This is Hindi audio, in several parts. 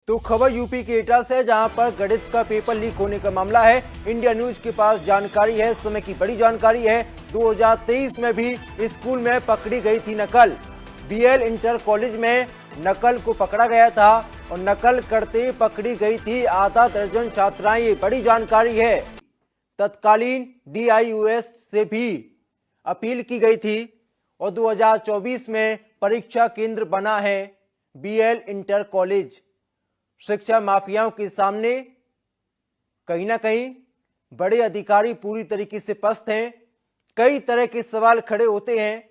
तो खबर यूपी के एटा से, जहां पर गणित का पेपर लीक होने का मामला है। इंडिया न्यूज के पास जानकारी है, इस समय की बड़ी जानकारी है। 2023 में भी स्कूल में पकड़ी गई थी नकल। बीएल इंटर कॉलेज में नकल को पकड़ा गया था और नकल करते पकड़ी गई थी आधा दर्जन छात्राएं। ये बड़ी जानकारी है। तत्कालीन डीआईयूएस से भी अपील की गई थी और 2024 में परीक्षा केंद्र बना है बीएल इंटर कॉलेज। शिक्षा माफियाओं के सामने कहीं ना कहीं बड़े अधिकारी पूरी तरीके से पस्त हैं। कई तरह के सवाल खड़े होते हैं।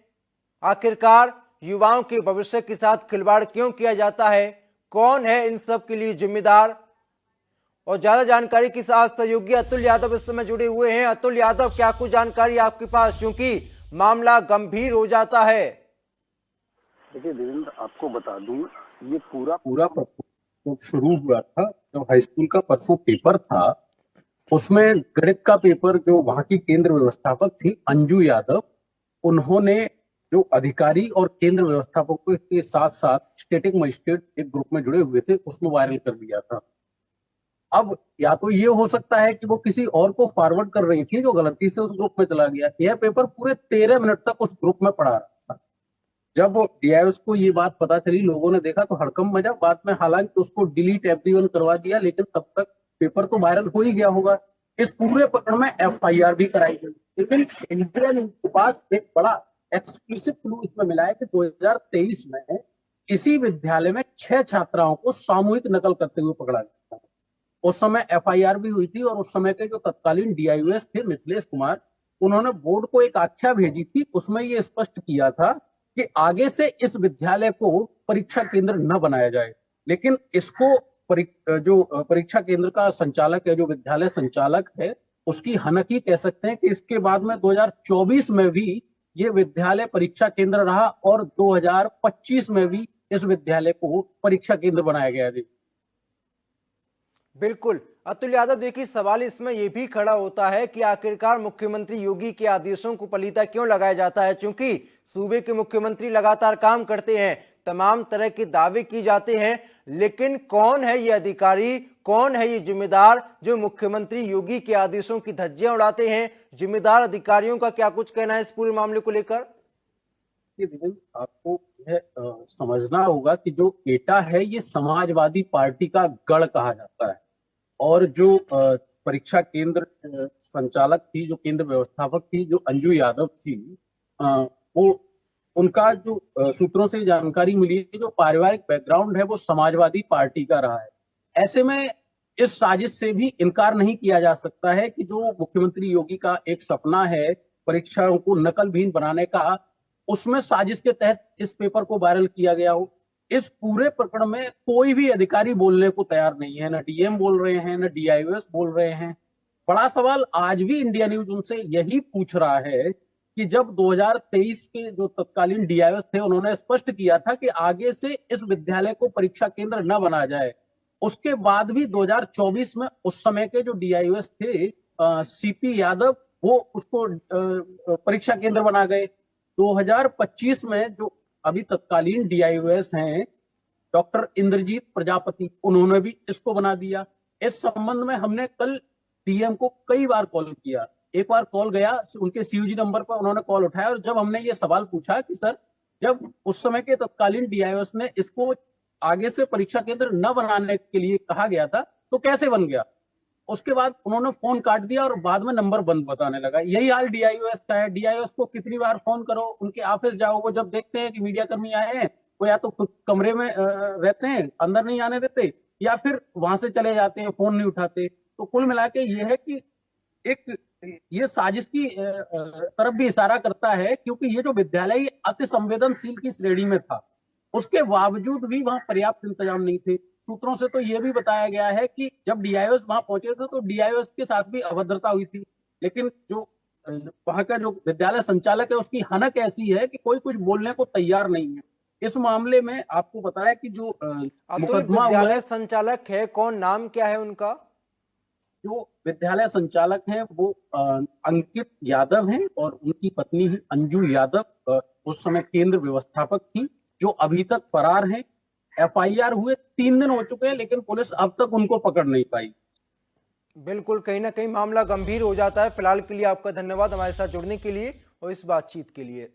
आखिरकार युवाओं के भविष्य के साथ खिलवाड़ क्यों किया जाता है? कौन है इन सब के लिए जिम्मेदार? और ज्यादा जानकारी के साथ सहयोगी अतुल यादव इस समय जुड़े हुए हैं। अतुल यादव, क्या कुछ जानकारी आपके पास, क्योंकि मामला गंभीर हो जाता है? देखिए देवेंद्र, आपको बता दूं, ये पूरा तो शुरू हुआ था जब हाई स्कूल का परसों पेपर था। उसमें गणित का पेपर, जो वहां की केंद्र व्यवस्थापक थी अंजू यादव, उन्होंने जो अधिकारी और केंद्र व्यवस्थापकों के साथ साथ स्टेटिक मजिस्ट्रेट एक ग्रुप में जुड़े हुए थे, उसमें वायरल कर दिया था। अब या तो ये हो सकता है कि वो किसी और को फॉरवर्ड कर रही थी जो गलती से उस ग्रुप में चला गया। यह पेपर पूरे 13 मिनट तक उस ग्रुप में पड़ा रहा था। जब डीआईएस को ये बात पता चली, लोगों ने देखा तो हड़कंप मचा। बाद में हालांकि उसको डिलीट एवरीवन करवा दिया, लेकिन तब तक पेपर तो वायरल हो ही गया होगा। इस पूरे प्रकरण में एफआईआर भी कराई गई। लेकिन इंडिया न्यूज के पास एक बड़ा एक्सक्लूसिव क्लू इसमें मिला है कि 2023 में इसी विद्यालय में 6 छात्राओं को सामूहिक नकल करते हुए पकड़ा गया था। उस समय एफआईआर भी हुई थी और उस समय के जो तत्कालीन डीआईयूएस थे मिथिलेश कुमार, उन्होंने बोर्ड को एक आख्या भेजी थी। उसमें ये स्पष्ट किया था कि आगे से इस विद्यालय को परीक्षा केंद्र न बनाया जाए। लेकिन इसको जो परीक्षा केंद्र का संचालक है, जो विद्यालय संचालक है, उसकी हनकी कह सकते हैं कि इसके बाद में 2024 में भी ये विद्यालय परीक्षा केंद्र रहा और 2025 में भी इस विद्यालय को परीक्षा केंद्र बनाया गया है। बिल्कुल अतुल यादव, देखिए सवाल इसमें यह भी खड़ा होता है कि आखिरकार मुख्यमंत्री योगी के आदेशों को पलीता क्यों लगाया जाता है? क्योंकि सूबे के मुख्यमंत्री लगातार काम करते हैं, तमाम तरह के दावे किए जाते हैं, लेकिन कौन है ये अधिकारी, कौन है ये जिम्मेदार जो मुख्यमंत्री योगी के आदेशों की धज्जियां उड़ाते हैं? जिम्मेदार अधिकारियों का क्या कुछ कहना है इस पूरे मामले को लेकर? आपको यह समझना होगा कि जो एटा है ये समाजवादी पार्टी का गढ़ कहा जाता है। और जो परीक्षा केंद्र संचालक थी, जो केंद्र व्यवस्थापक थी, जो अंजू यादव थी, वो उनका जो सूत्रों से जानकारी मिली है, जो पारिवारिक बैकग्राउंड है वो समाजवादी पार्टी का रहा है। ऐसे में इस साजिश से भी इनकार नहीं किया जा सकता है कि जो मुख्यमंत्री योगी का एक सपना है परीक्षाओं को नकलविहीन बनाने का, उसमें साजिश के तहत इस पेपर को वायरल किया गया हो। इस पूरे प्रकरण में कोई भी अधिकारी बोलने को तैयार नहीं है। ना डीएम बोल रहे हैं, ना डीआईओएस बोल रहे हैं। बड़ा सवाल आज भी इंडिया न्यूज उनसे यही पूछ रहा है कि जब 2023 के जो तत्कालीन डीआईओएस थे, उन्होंने स्पष्ट किया था कि आगे से इस विद्यालय को परीक्षा केंद्र न बनाया जाए, उसके बाद भी 2024 में उस समय के जो डीआईओएस थे सीपी यादव, वो उसको परीक्षा केंद्र बना गए। 2025 में जो अभी तत्कालीन डीआईओएस हैं डॉक्टर इंद्रजीत प्रजापति, उन्होंने भी इसको बना दिया। इस संबंध में हमने कल डीएम को कई बार कॉल किया। एक बार कॉल गया उनके सीयूजी नंबर पर, उन्होंने कॉल उठाया और जब हमने ये सवाल पूछा कि सर, जब उस समय के तत्कालीन डीआईओएस ने इसको आगे से परीक्षा केंद्र न बनाने के लिए कहा गया था, तो कैसे बन गया? उसके बाद उन्होंने फोन काट दिया और बाद में नंबर बंद बताने लगा। यही हाल डीआईओएस का है। डीआईओएस को कितनी बार फोन करो, उनके ऑफिस जाओ, वो जब देखते हैं कि मीडिया कर्मी आए हैं, वो या तो खुद कमरे में रहते हैं, अंदर नहीं आने देते, या फिर वहां से चले जाते हैं, फोन नहीं उठाते। तो कुल मिला के ये है कि एक ये साजिश की तरफ भी इशारा करता है, क्योंकि ये जो विद्यालय अति संवेदनशील की श्रेणी में था, उसके बावजूद भी वहां पर्याप्त इंतजाम नहीं थे। सूत्रों से तो यह भी बताया गया है कि जब डीआईओएस वहां पहुंचे थे तो डीआईओएस के साथ भी अभद्रता हुई थी। लेकिन जो वहां का जो विद्यालय संचालक है, उसकी हनक ऐसी है कि कोई कुछ बोलने को तैयार नहीं है। इस मामले में आपको पता है कि जो मुकदमा हुआ है, संचालक है कौन, नाम क्या है उनका? जो विद्यालय संचालक हैं वो अंकित यादव हैं और उनकी पत्नी ही अंजू यादव उस समय केंद्र व्यवस्थापक थी, जो अभी तक फरार हैं। FIR हुए 3 दिन हो चुके हैं, लेकिन पुलिस अब तक उनको पकड़ नहीं पाई। बिल्कुल, कहीं ना कहीं मामला गंभीर हो जाता है। फिलहाल के लिए आपका धन्यवाद हमारे साथ जुड़ने के लिए और इस बातचीत के लिए।